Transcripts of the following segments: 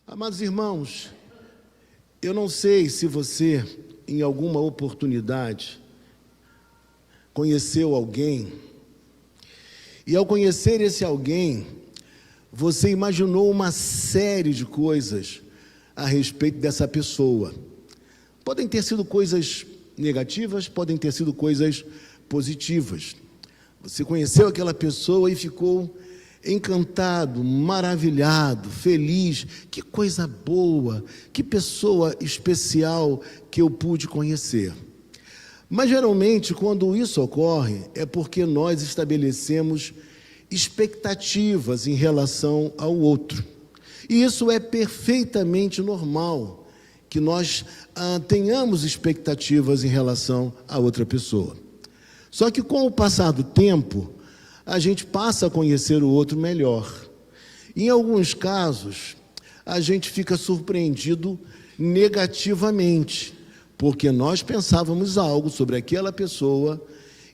Amados irmãos, eu não sei se você, em alguma oportunidade, conheceu alguém, e ao conhecer esse alguém, você imaginou uma série de coisas a respeito dessa pessoa. Podem ter sido coisas negativas, podem ter sido coisas positivas. Você conheceu aquela pessoa e ficou encantado, maravilhado, feliz. Que coisa boa, que pessoa especial que eu pude conhecer. Mas geralmente, quando isso ocorre, é porque nós estabelecemos expectativas em relação ao outro. E isso é perfeitamente normal, que nós tenhamos expectativas em relação a outra pessoa. Só que com o passar do tempo, a gente passa a conhecer o outro melhor. Em alguns casos, a gente fica surpreendido negativamente, porque nós pensávamos algo sobre aquela pessoa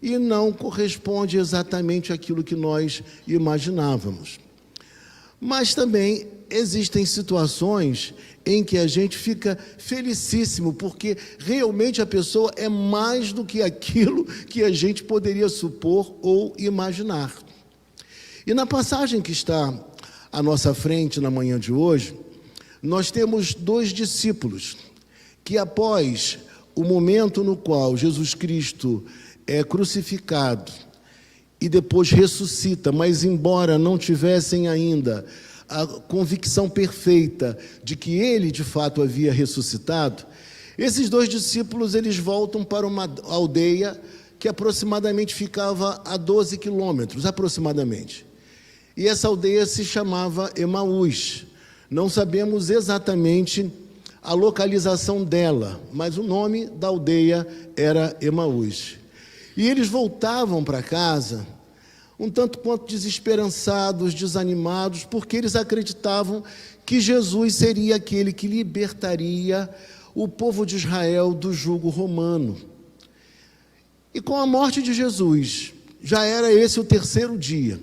e não corresponde exatamente àquilo que nós imaginávamos. Mas também existem situações em que a gente fica felicíssimo, porque realmente a pessoa é mais do que aquilo que a gente poderia supor ou imaginar. E na passagem que está à nossa frente na manhã de hoje, nós temos dois discípulos que, após o momento no qual Jesus Cristo é crucificado e depois ressuscita, mas embora não tivessem ainda a convicção perfeita de que ele de fato havia ressuscitado, esses dois discípulos eles voltam para uma aldeia que aproximadamente ficava a 12 quilômetros, aproximadamente. E essa aldeia se chamava Emaús. Não sabemos exatamente a localização dela, mas o nome da aldeia era Emaús. E eles voltavam para casa um tanto quanto desesperançados, desanimados, porque eles acreditavam que Jesus seria aquele que libertaria o povo de Israel do jugo romano. E com a morte de Jesus, já era esse o terceiro dia,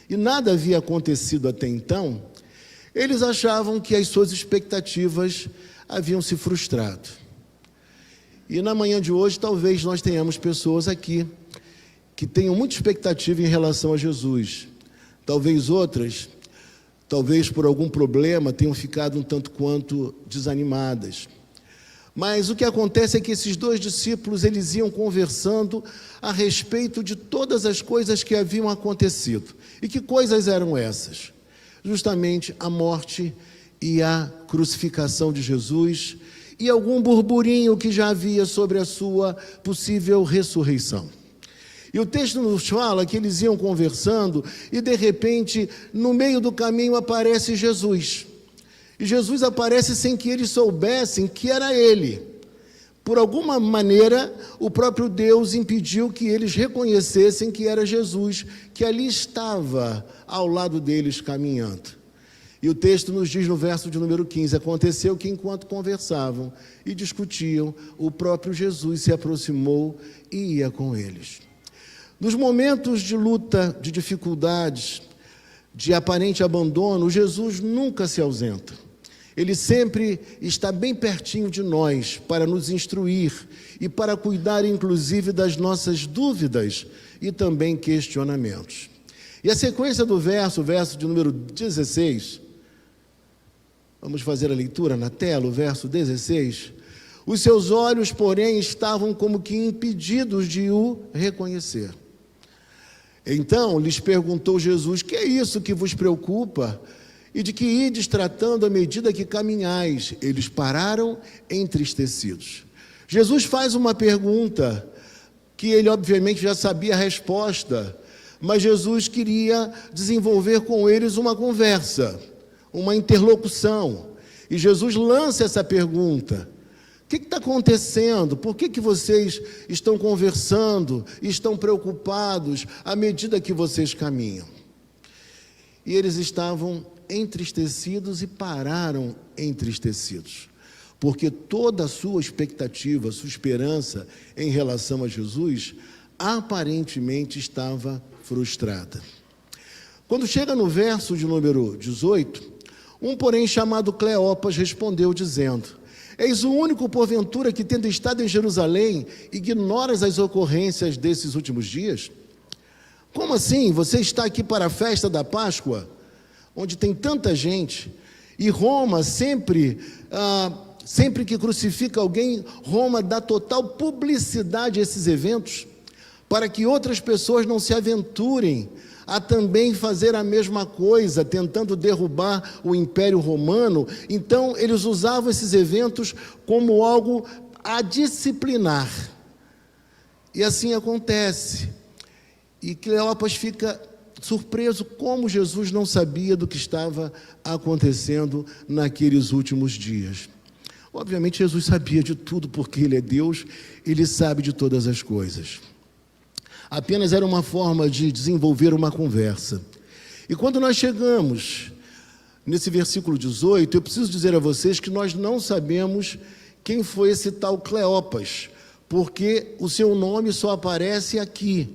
e nada havia acontecido até então, eles achavam que as suas expectativas haviam se frustrado. E na manhã de hoje, talvez nós tenhamos pessoas aqui que tenham muita expectativa em relação a Jesus. Talvez outras, talvez por algum problema, tenham ficado um tanto quanto desanimadas. Mas o que acontece é que esses dois discípulos, eles iam conversando a respeito de todas as coisas que haviam acontecido. E que coisas eram essas? Justamente a morte e a crucificação de Jesus e algum burburinho que já havia sobre a sua possível ressurreição. E o texto nos fala que eles iam conversando e, de repente, no meio do caminho aparece Jesus. E Jesus aparece sem que eles soubessem que era ele. Por alguma maneira, o próprio Deus impediu que eles reconhecessem que era Jesus, que ali estava ao lado deles caminhando. E o texto nos diz no verso de número 15, aconteceu que enquanto conversavam e discutiam, o próprio Jesus se aproximou e ia com eles. Nos momentos de luta, de dificuldades, de aparente abandono, Jesus nunca se ausenta. Ele sempre está bem pertinho de nós para nos instruir e para cuidar, inclusive, das nossas dúvidas e também questionamentos. E a sequência do verso, o verso de número 16, vamos fazer a leitura na tela, o verso 16. Os seus olhos, porém, estavam como que impedidos de o reconhecer. Então lhes perguntou Jesus: que é isso que vos preocupa? E de que ides tratando à medida que caminhais? Eles pararam entristecidos. Jesus faz uma pergunta que ele obviamente já sabia a resposta, mas Jesus queria desenvolver com eles uma conversa, uma interlocução. E Jesus lança essa pergunta: o que está acontecendo? Por que vocês estão conversando, estão preocupados à medida que vocês caminham? E eles estavam entristecidos e pararam entristecidos, porque toda a sua expectativa, sua esperança em relação a Jesus, aparentemente estava frustrada. Quando chega no verso de número 18, Um, porém, chamado Cleopas, respondeu, dizendo: eis o único, porventura, que, tendo estado em Jerusalém, ignoras as ocorrências desses últimos dias? Como assim? Você está aqui para a festa da Páscoa, onde tem tanta gente, e Roma sempre que crucifica alguém, Roma dá total publicidade a esses eventos, para que outras pessoas não se aventurem a também fazer a mesma coisa, tentando derrubar o Império Romano. Então, eles usavam esses eventos como algo a disciplinar. E assim acontece. E Cleopas fica surpreso como Jesus não sabia do que estava acontecendo naqueles últimos dias. Obviamente, Jesus sabia de tudo, porque Ele é Deus, Ele sabe de todas as coisas. Apenas era uma forma de desenvolver uma conversa. E quando nós chegamos nesse versículo 18, eu preciso dizer a vocês que nós não sabemos quem foi esse tal Cleopas, porque o seu nome só aparece aqui.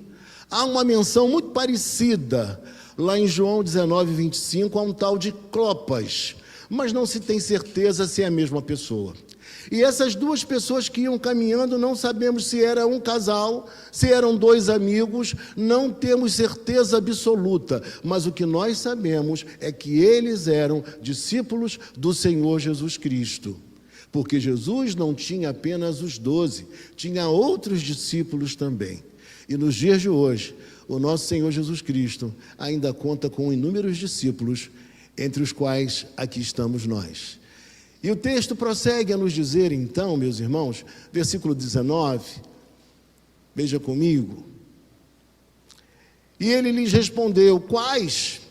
Há uma menção muito parecida lá em João 19, 25, a um tal de Clopas, mas não se tem certeza se é a mesma pessoa. E essas duas pessoas que iam caminhando, não sabemos se era um casal, se eram dois amigos, não temos certeza absoluta, mas o que nós sabemos é que eles eram discípulos do Senhor Jesus Cristo, porque Jesus não tinha apenas os 12, tinha outros discípulos também. E nos dias de hoje, o nosso Senhor Jesus Cristo ainda conta com inúmeros discípulos, entre os quais aqui estamos nós. E o texto prossegue a nos dizer, então, meus irmãos, versículo 19, veja comigo. E ele lhes respondeu: quais?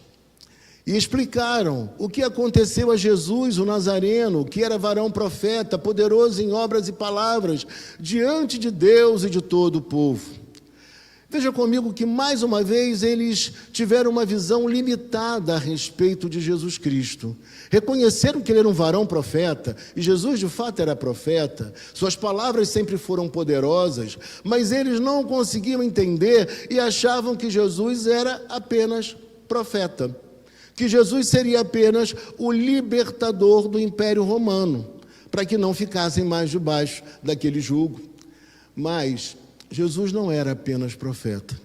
E explicaram o que aconteceu a Jesus, o Nazareno, que era varão profeta, poderoso em obras e palavras, diante de Deus e de todo o povo. Veja comigo que, mais uma vez, eles tiveram uma visão limitada a respeito de Jesus Cristo. Reconheceram que ele era um varão profeta, e Jesus de fato era profeta, suas palavras sempre foram poderosas, mas eles não conseguiam entender e achavam que Jesus era apenas profeta, que Jesus seria apenas o libertador do Império Romano, para que não ficassem mais debaixo daquele jugo. Mas Jesus não era apenas profeta,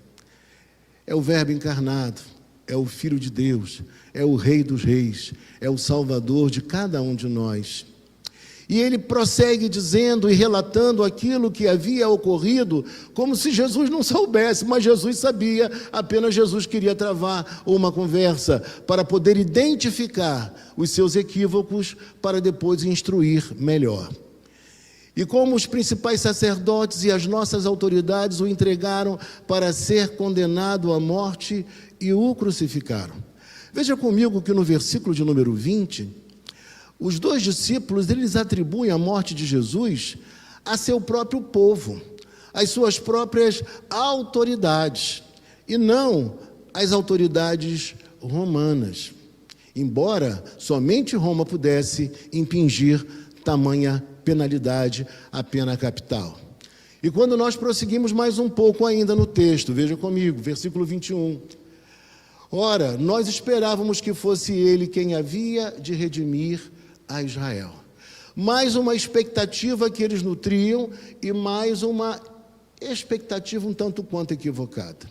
é o Verbo encarnado, é o Filho de Deus, é o Rei dos Reis, é o Salvador de cada um de nós. E ele prossegue dizendo e relatando aquilo que havia ocorrido, como se Jesus não soubesse, mas Jesus sabia, apenas Jesus queria travar uma conversa para poder identificar os seus equívocos, para depois instruir melhor. E como os principais sacerdotes e as nossas autoridades o entregaram para ser condenado à morte e o crucificaram. Veja comigo que no versículo de número 20, os dois discípulos, eles atribuem a morte de Jesus a seu próprio povo, às suas próprias autoridades, e não às autoridades romanas, embora somente Roma pudesse impingir tamanha penalidade, a pena capital. E quando nós prosseguimos mais um pouco ainda no texto, veja comigo, versículo 21. Ora, nós esperávamos que fosse ele quem havia de redimir a Israel. Mais uma expectativa que eles nutriam e mais uma expectativa um tanto quanto equivocada.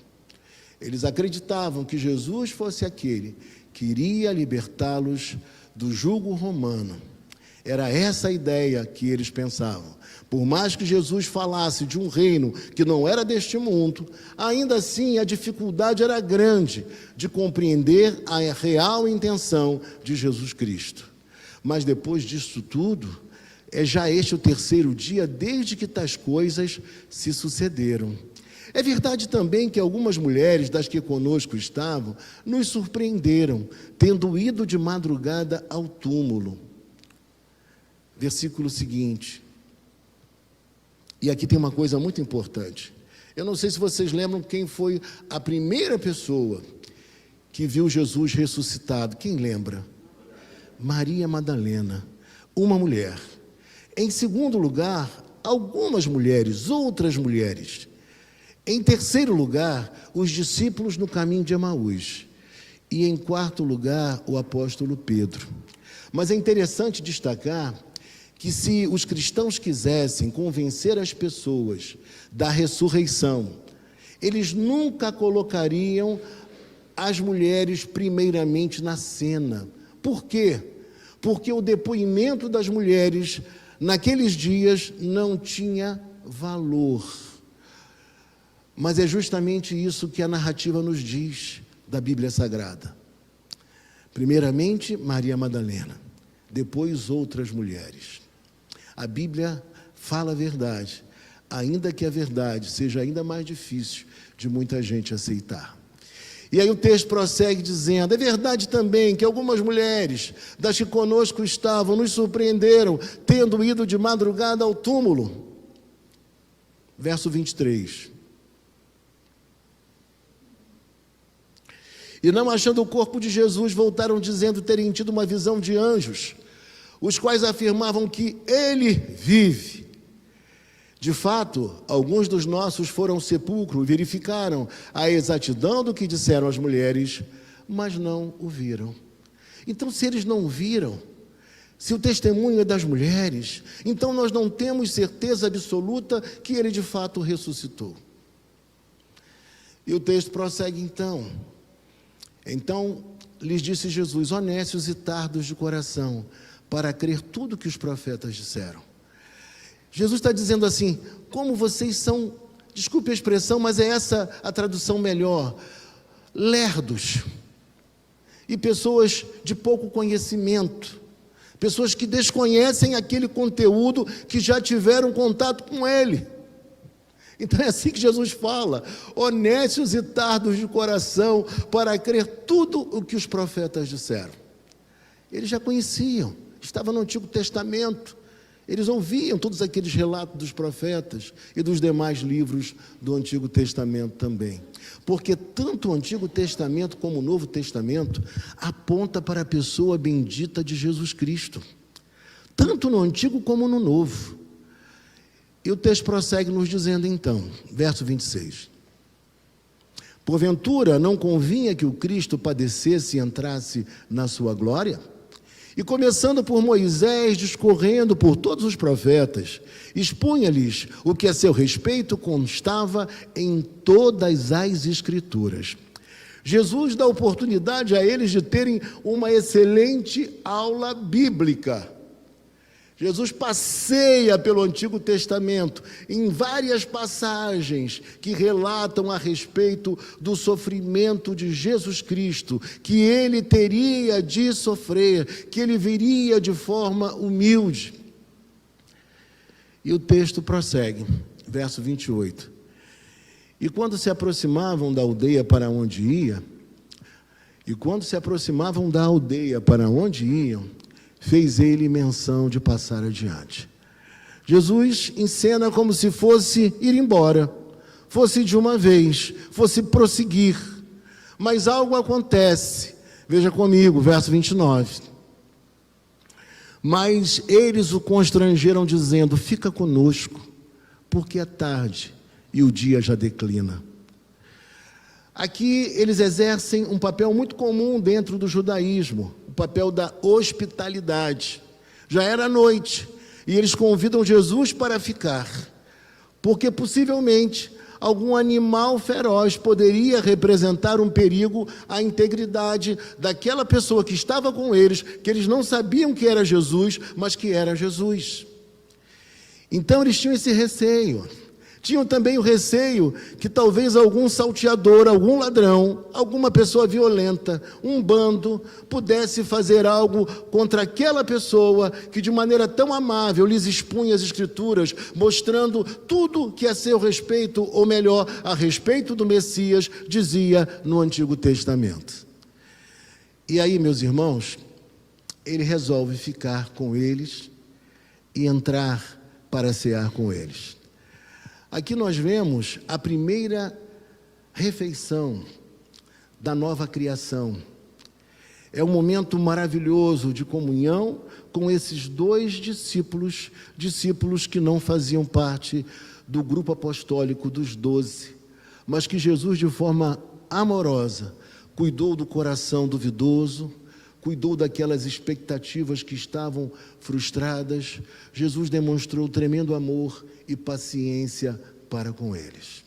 Eles acreditavam que Jesus fosse aquele que iria libertá-los do jugo romano. Era essa a ideia que eles pensavam. Por mais que Jesus falasse de um reino que não era deste mundo, ainda assim a dificuldade era grande de compreender a real intenção de Jesus Cristo. Mas depois disso tudo, é já este o terceiro dia desde que tais coisas se sucederam. É verdade também que algumas mulheres das que conosco estavam nos surpreenderam, tendo ido de madrugada ao túmulo. Versículo seguinte, e aqui tem uma coisa muito importante. Eu não sei se vocês lembram quem foi a primeira pessoa que viu Jesus ressuscitado. Quem lembra? Maria Madalena, uma mulher. Em segundo lugar, algumas mulheres, outras mulheres. Em terceiro lugar, os discípulos no caminho de Emaús. E em quarto lugar, o apóstolo Pedro. Mas é interessante destacar que se os cristãos quisessem convencer as pessoas da ressurreição, eles nunca colocariam as mulheres primeiramente na cena. Por quê? Porque o depoimento das mulheres naqueles dias não tinha valor. Mas é justamente isso que a narrativa nos diz da Bíblia Sagrada. Primeiramente, Maria Madalena, depois outras mulheres. A Bíblia fala a verdade, ainda que a verdade seja ainda mais difícil de muita gente aceitar. E aí o texto prossegue dizendo: é verdade também que algumas mulheres das que conosco estavam nos surpreenderam, tendo ido de madrugada ao túmulo. Verso 23. E não achando o corpo de Jesus, voltaram dizendo terem tido uma visão de anjos, os quais afirmavam que ele vive. De fato, alguns dos nossos foram ao sepulcro e verificaram a exatidão do que disseram as mulheres, mas não o viram. Então, se eles não viram, se o testemunho é das mulheres, então nós não temos certeza absoluta que ele de fato ressuscitou. E o texto prossegue então. Então lhes disse Jesus: ó nécios e tardos de coração, para crer tudo que os profetas disseram. Jesus está dizendo assim: como vocês são, desculpe a expressão, mas é essa a tradução melhor, lerdos, e pessoas de pouco conhecimento, pessoas que desconhecem aquele conteúdo, que já tiveram contato com ele. Então é assim que Jesus fala: ó nécios e tardos de coração, para crer tudo o que os profetas disseram. Eles já conheciam, estava no Antigo Testamento, eles ouviam todos aqueles relatos dos profetas e dos demais livros do Antigo Testamento também. Porque tanto o Antigo Testamento como o Novo Testamento aponta para a pessoa bendita de Jesus Cristo, tanto no Antigo como no Novo. E o texto prossegue nos dizendo então, verso 26. Porventura não convinha que o Cristo padecesse e entrasse na sua glória? E começando por Moisés, discorrendo por todos os profetas, expunha-lhes o que a seu respeito constava em todas as Escrituras. Jesus dá oportunidade a eles de terem uma excelente aula bíblica. Jesus passeia pelo Antigo Testamento em várias passagens que relatam a respeito do sofrimento de Jesus Cristo, que ele teria de sofrer, que ele viria de forma humilde. E o texto prossegue, verso 28. E quando se aproximavam da aldeia para onde iam, fez ele menção de passar adiante. Jesus encena como se fosse ir embora, fosse de uma vez, fosse prosseguir. Mas algo acontece. Veja comigo, verso 29. Mas eles o constrangeram, dizendo: fica conosco, porque é tarde e o dia já declina. Aqui eles exercem um papel muito comum dentro do judaísmo, o papel da hospitalidade. Já era noite e eles convidam Jesus para ficar, porque possivelmente algum animal feroz poderia representar um perigo à integridade daquela pessoa que estava com eles, que eles não sabiam que era Jesus, mas que era Jesus. Então eles tinham esse receio. Tinham também o receio que talvez algum salteador, algum ladrão, alguma pessoa violenta, um bando, pudesse fazer algo contra aquela pessoa que de maneira tão amável lhes expunha as Escrituras, mostrando tudo que a seu respeito, ou melhor, a respeito do Messias, dizia no Antigo Testamento. E aí, meus irmãos, ele resolve ficar com eles e entrar para cear com eles. Aqui nós vemos a primeira refeição da nova criação. É um momento maravilhoso de comunhão com esses dois discípulos que não faziam parte do grupo apostólico dos 12, mas que Jesus, de forma amorosa, cuidou do coração duvidoso, cuidou daquelas expectativas que estavam frustradas. Jesus demonstrou tremendo amor e paciência para com eles.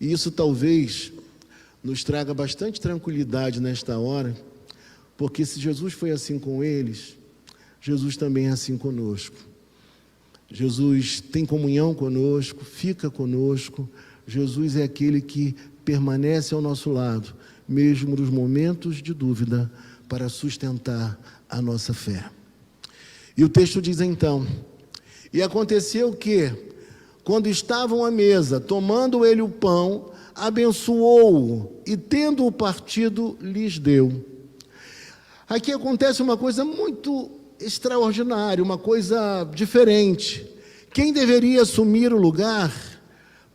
E isso talvez nos traga bastante tranquilidade nesta hora, porque se Jesus foi assim com eles, Jesus também é assim conosco. Jesus tem comunhão conosco, fica conosco. Jesus é aquele que permanece ao nosso lado, mesmo nos momentos de dúvida, para sustentar a nossa fé. E o texto diz então: e aconteceu que, quando estavam à mesa, tomando ele o pão, abençoou-o e, tendo-o partido, lhes deu. Aqui acontece uma coisa muito extraordinária, uma coisa diferente. Quem deveria assumir o lugar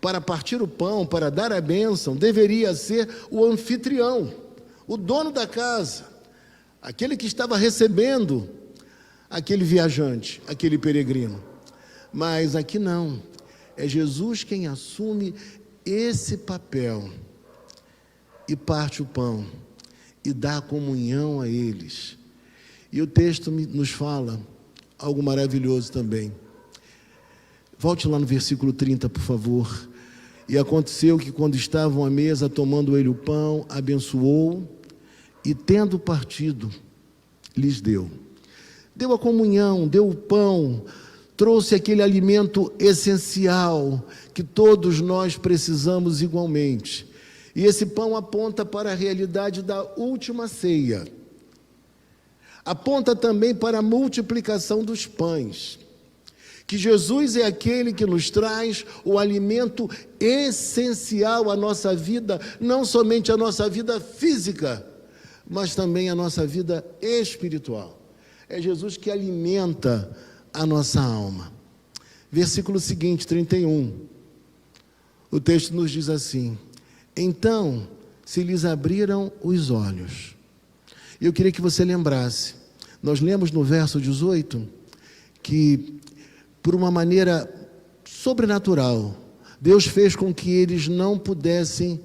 para partir o pão, para dar a bênção, deveria ser o anfitrião, o dono da casa, aquele que estava recebendo aquele viajante, aquele peregrino. Mas aqui não, é Jesus quem assume esse papel e parte o pão e dá comunhão a eles. E o texto nos fala algo maravilhoso também. Volte lá no versículo 30, por favor. E aconteceu que, quando estavam à mesa, tomando ele o pão, abençoou e, tendo partido, lhes deu. Deu a comunhão, deu o pão, trouxe aquele alimento essencial que todos nós precisamos igualmente. E esse pão aponta para a realidade da última ceia. Aponta também para a multiplicação dos pães. Que Jesus é aquele que nos traz o alimento essencial à nossa vida, não somente à nossa vida física, mas também à nossa vida espiritual. É Jesus que alimenta a nossa alma. Versículo seguinte, 31. O texto nos diz assim: então se lhes abriram os olhos. E eu queria que você lembrasse, nós lemos no verso 18, que por uma maneira sobrenatural, Deus fez com que eles não pudessem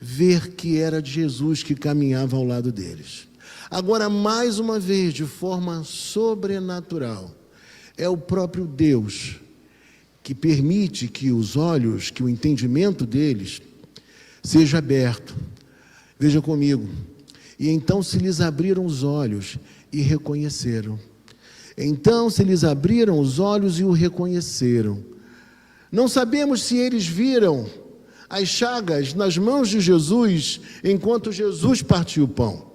ver que era Jesus que caminhava ao lado deles. Agora, mais uma vez, de forma sobrenatural, é o próprio Deus que permite que os olhos, que o entendimento deles seja aberto. Veja comigo. E então se lhes abriram os olhos e reconheceram. Então se lhes abriram os olhos e o reconheceram. Não sabemos se eles viram as chagas nas mãos de Jesus enquanto Jesus partiu o pão.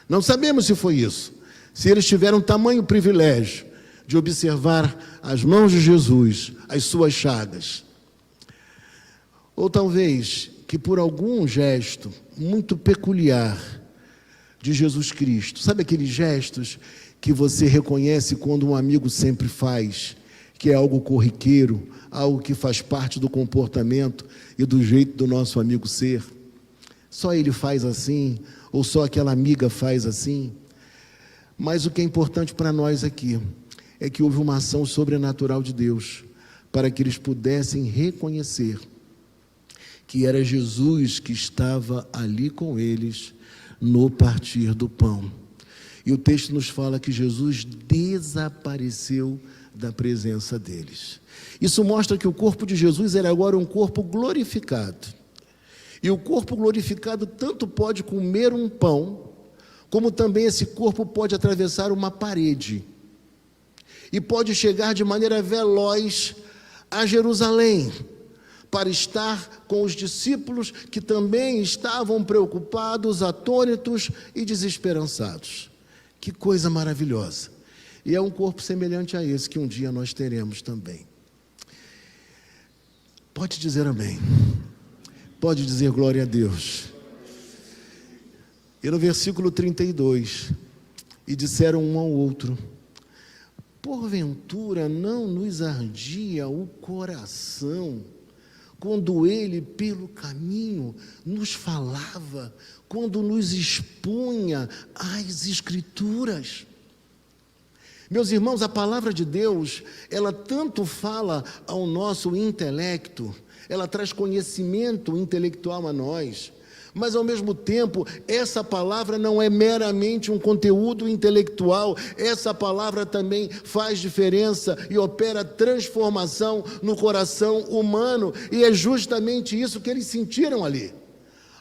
Não sabemos se foi isso. Se eles tiveram tamanho privilégio de observar as mãos de Jesus, as suas chagas. Ou talvez que por algum gesto muito peculiar de Jesus Cristo, sabe aqueles gestos que você reconhece quando um amigo sempre faz, que é algo corriqueiro, algo que faz parte do comportamento e do jeito do nosso amigo ser? Só ele faz assim, ou só aquela amiga faz assim? Mas o que é importante para nós aqui é que houve uma ação sobrenatural de Deus para que eles pudessem reconhecer que era Jesus que estava ali com eles no partir do pão. E o texto nos fala que Jesus desapareceu da presença deles. Isso mostra que o corpo de Jesus era agora um corpo glorificado. E o corpo glorificado tanto pode comer um pão, como também esse corpo pode atravessar uma parede. E pode chegar de maneira veloz a Jerusalém, para estar com os discípulos que também estavam preocupados, atônitos e desesperançados. Que coisa maravilhosa! E é um corpo semelhante a esse que um dia nós teremos também. Pode dizer amém. Pode dizer glória a Deus. E no versículo 32, e disseram um ao outro: porventura não nos ardia o coração quando ele pelo caminho nos falava, quando nos expunha as Escrituras? Meus irmãos, a palavra de Deus, ela tanto fala ao nosso intelecto, ela traz conhecimento intelectual a nós, Mas, ao mesmo tempo, essa palavra não é meramente um conteúdo intelectual, essa palavra também faz diferença e opera transformação no coração humano, e é justamente isso que eles sentiram ali.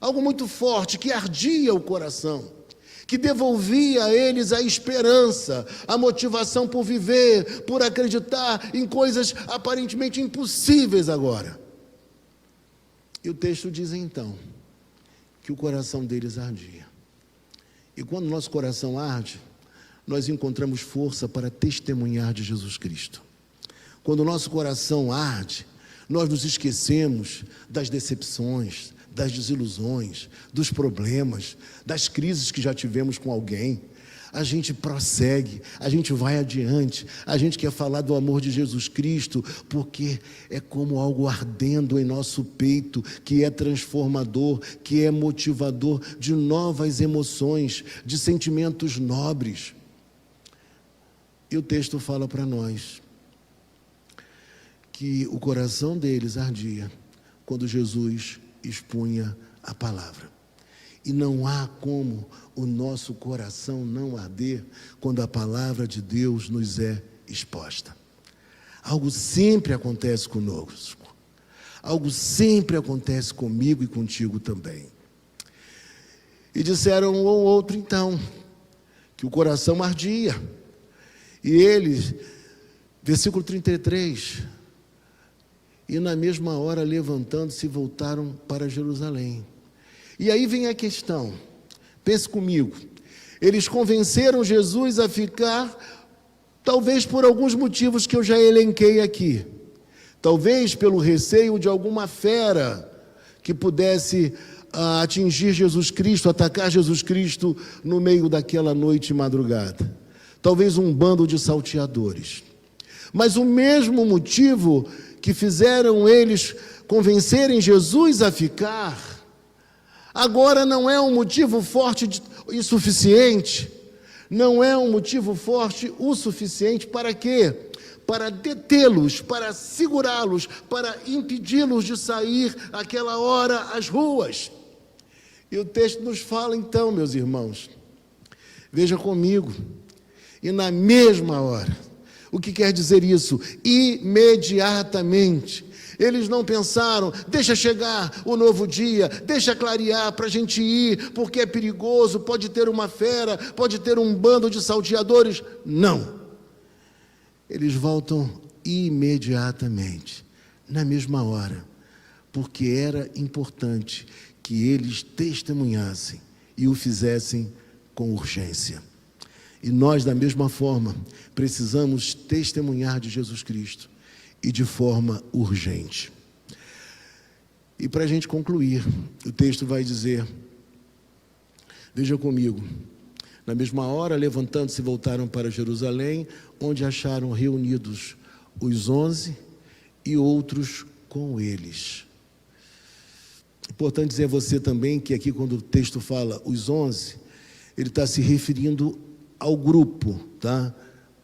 Algo muito forte, que ardia o coração, que devolvia a eles a esperança, a motivação por viver, por acreditar em coisas aparentemente impossíveis agora. E o texto diz então que o coração deles ardia. E quando o nosso coração arde, nós encontramos força para testemunhar de Jesus Cristo. Quando o nosso coração arde, nós nos esquecemos das decepções, das desilusões, dos problemas, das crises que já tivemos com alguém. A gente prossegue, a gente vai adiante, a gente quer falar do amor de Jesus Cristo, porque é como algo ardendo em nosso peito, que é transformador, que é motivador de novas emoções, de sentimentos nobres. E o texto fala para nós que o coração deles ardia quando Jesus expunha a palavra. E não há como o nosso coração não arder quando a palavra de Deus nos é exposta. Algo sempre acontece conosco. Algo sempre acontece comigo e contigo também. E disseram um ou outro então, que o coração ardia. E eles, versículo 33, e na mesma hora levantando-se voltaram para Jerusalém. E aí vem a questão, pense comigo, eles convenceram Jesus a ficar, talvez por alguns motivos que eu já elenquei aqui, talvez pelo receio de alguma fera que pudesse atingir Jesus Cristo, atacar Jesus Cristo no meio daquela noite e madrugada, talvez um bando de salteadores, mas o mesmo motivo que fizeram eles convencerem Jesus a ficar, agora não é um motivo forte e suficiente, não é um motivo forte o suficiente para quê? Para detê-los, para segurá-los, para impedi-los de sair àquela hora às ruas. E o texto nos fala então, meus irmãos, veja comigo, e na mesma hora, o que quer dizer isso? Imediatamente. Eles não pensaram, deixa chegar o novo dia, deixa clarear para a gente ir, porque é perigoso, pode ter uma fera, pode ter um bando de salteadores. Não. Eles voltam imediatamente, na mesma hora, porque era importante que eles testemunhassem e o fizessem com urgência. E nós, da mesma forma, precisamos testemunhar de Jesus Cristo e de forma urgente. E para a gente concluir, o texto vai dizer, veja comigo, na mesma hora, levantando-se, voltaram para Jerusalém, onde acharam reunidos os 11 e outros com eles. Importante dizer a você também que aqui, quando o texto fala os 11, ele está se referindo ao grupo, tá?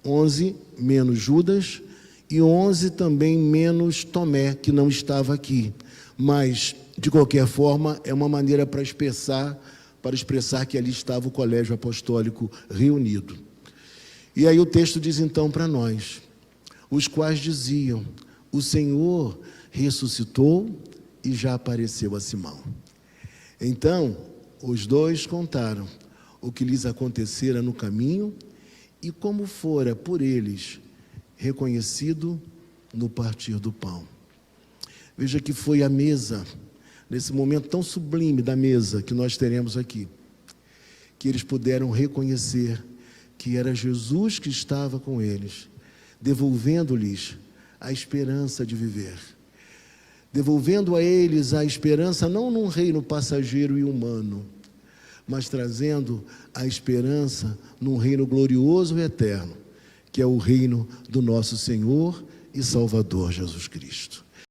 11 menos Judas, e 11 também menos Tomé, que não estava aqui. Mas, de qualquer forma, é uma maneira para expressar que ali estava o colégio apostólico reunido. E aí o texto diz então para nós, os quais diziam, o Senhor ressuscitou e já apareceu a Simão. Então, os dois contaram o que lhes acontecera no caminho e como fora por eles reconhecido no partir do pão. Veja que foi a mesa, nesse momento tão sublime da mesa que nós teremos aqui, que eles puderam reconhecer que era Jesus que estava com eles, devolvendo-lhes a esperança de viver, devolvendo a eles a esperança não num reino passageiro e humano, mas trazendo a esperança num reino glorioso e eterno, que é o reino do nosso Senhor e Salvador Jesus Cristo.